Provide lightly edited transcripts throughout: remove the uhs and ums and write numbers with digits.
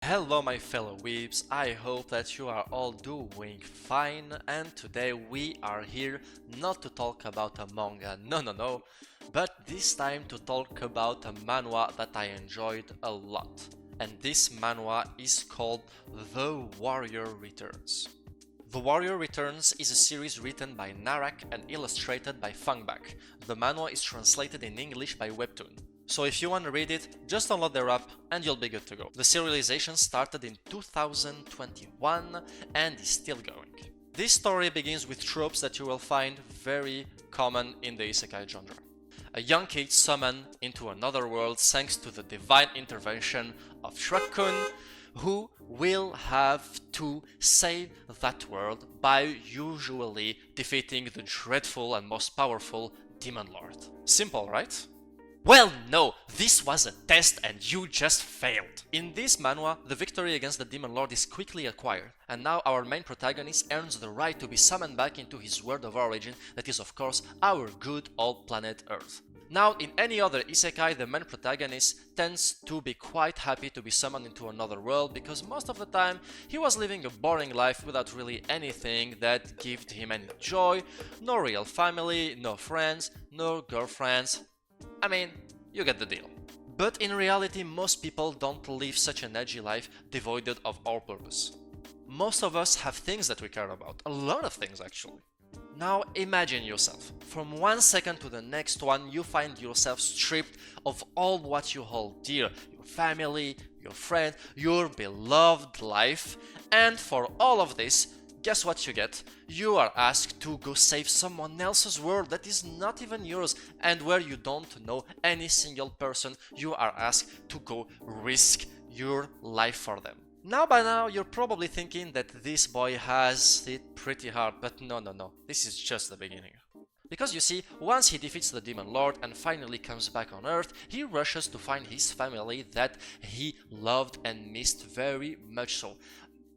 Hello my fellow weebs, I hope that you are all doing fine, and today we are here not to talk about a manga, no, but this time to talk about a manhwa that I enjoyed a lot. And this manhwa is called The Warrior Returns. The Warrior Returns is a series written by Narack and illustrated by Fungback. The manhwa is translated in English by Webtoon. So if you want to read it, just download their app and you'll be good to go. The serialization started in 2021 and is still going. This story begins with tropes that you will find very common in the isekai genre. A young kid summoned into another world thanks to the divine intervention of Shrek-kun, who will have to save that world by usually defeating the dreadful and most powerful Demon Lord. Simple, right? Well, no, this was a test and you just failed. In this manhwa, the victory against the Demon Lord is quickly acquired, and now our main protagonist earns the right to be summoned back into his world of origin, that is of course our good old planet Earth. Now, in any other isekai, the main protagonist tends to be quite happy to be summoned into another world because most of the time he was living a boring life without really anything that gave him any joy, no real family, no friends, no girlfriends. I mean, you get the deal. But in reality, most people don't live such an edgy life devoid of all purpose. Most of us have things that we care about, a lot of things actually. Now imagine yourself, from one second to the next one you find yourself stripped of all what you hold dear, your family, your friend, your beloved life, and for all of this, guess what you get? You are asked to go save someone else's world that is not even yours, and where you don't know any single person, you are asked to go risk your life for them. Now by now you're probably thinking that this boy has it pretty hard, but no, this is just the beginning. Because you see, once he defeats the Demon Lord and finally comes back on Earth, he rushes to find his family that he loved and missed very much so.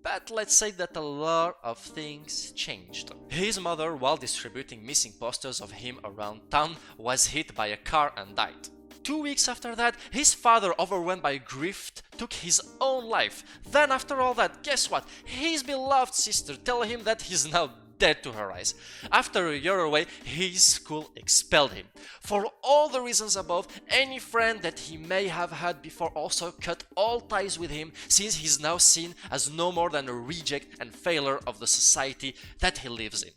But let's say that a lot of things changed. His mother, while distributing missing posters of him around town, was hit by a car and died. 2 weeks after that, his father, overwhelmed by grief, took his own life. Then after all that, guess what? His beloved sister tells him that he's now dead to her eyes. After a year away, his school expelled him. For all the reasons above, any friend that he may have had before also cut all ties with him, since he's now seen as no more than a reject and failure of the society that he lives in.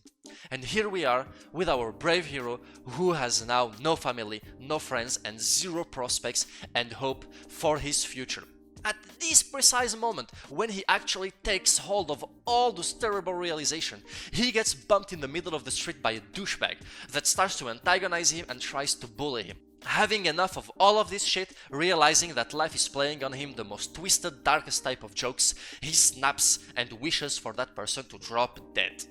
And here we are with our brave hero who has now no family, no friends and zero prospects and hope for his future. At this precise moment, when he actually takes hold of all this terrible realization, he gets bumped in the middle of the street by a douchebag that starts to antagonize him and tries to bully him. Having enough of all of this shit, realizing that life is playing on him the most twisted, darkest type of jokes, he snaps and wishes for that person to drop dead.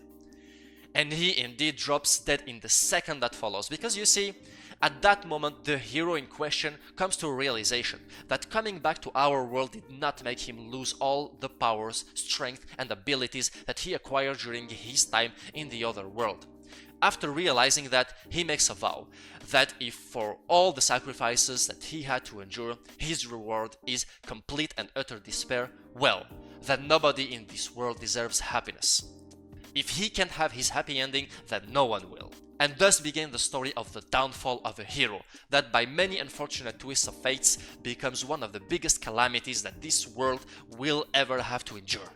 And he indeed drops dead in the second that follows, because you see, at that moment the hero in question comes to a realization that coming back to our world did not make him lose all the powers, strength and abilities that he acquired during his time in the other world. After realizing that, he makes a vow that if for all the sacrifices that he had to endure, his reward is complete and utter despair, well, then nobody in this world deserves happiness. If he can't have his happy ending, then no one will. And thus began the story of the downfall of a hero, that by many unfortunate twists of fates becomes one of the biggest calamities that this world will ever have to endure.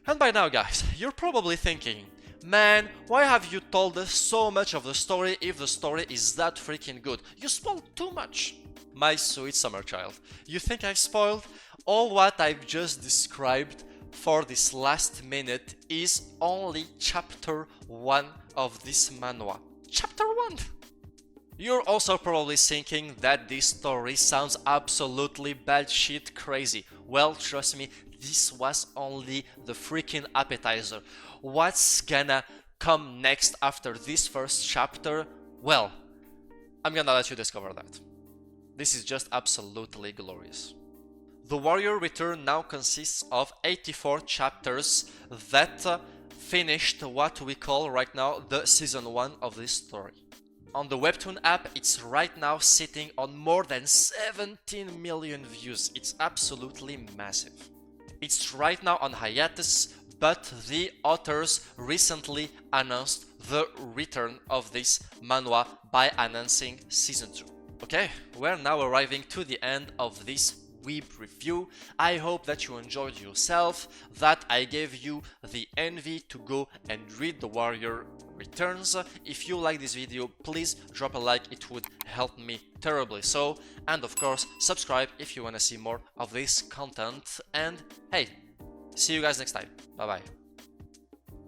And by now guys, you're probably thinking, man, why have you told us so much of the story if the story is that freaking good? You spoiled too much. My sweet summer child, you think I've spoiled? All what I've just described for this last minute is only chapter 1 of this manhwa. Chapter 1! You're also probably thinking that this story sounds absolutely bad shit crazy. Well, trust me, this was only the freaking appetizer. What's gonna come next after this first chapter? Well, I'm gonna let you discover that. This is just absolutely glorious. The Warrior Return now consists of 84 chapters that finished what we call right now the season 1 of this story. On the Webtoon app, it's right now sitting on more than 17 million views. It's absolutely massive. It's right now on hiatus, but the authors recently announced the return of this manhwa by announcing season 2. Okay, we're now arriving to the end of this Weeb review. I hope that you enjoyed yourself, that I gave you the envy to go and read The Warrior Returns. If you like this video, please drop a like, it would help me terribly so. And of course, subscribe if you want to see more of this content. And hey, see you guys next time. Bye bye.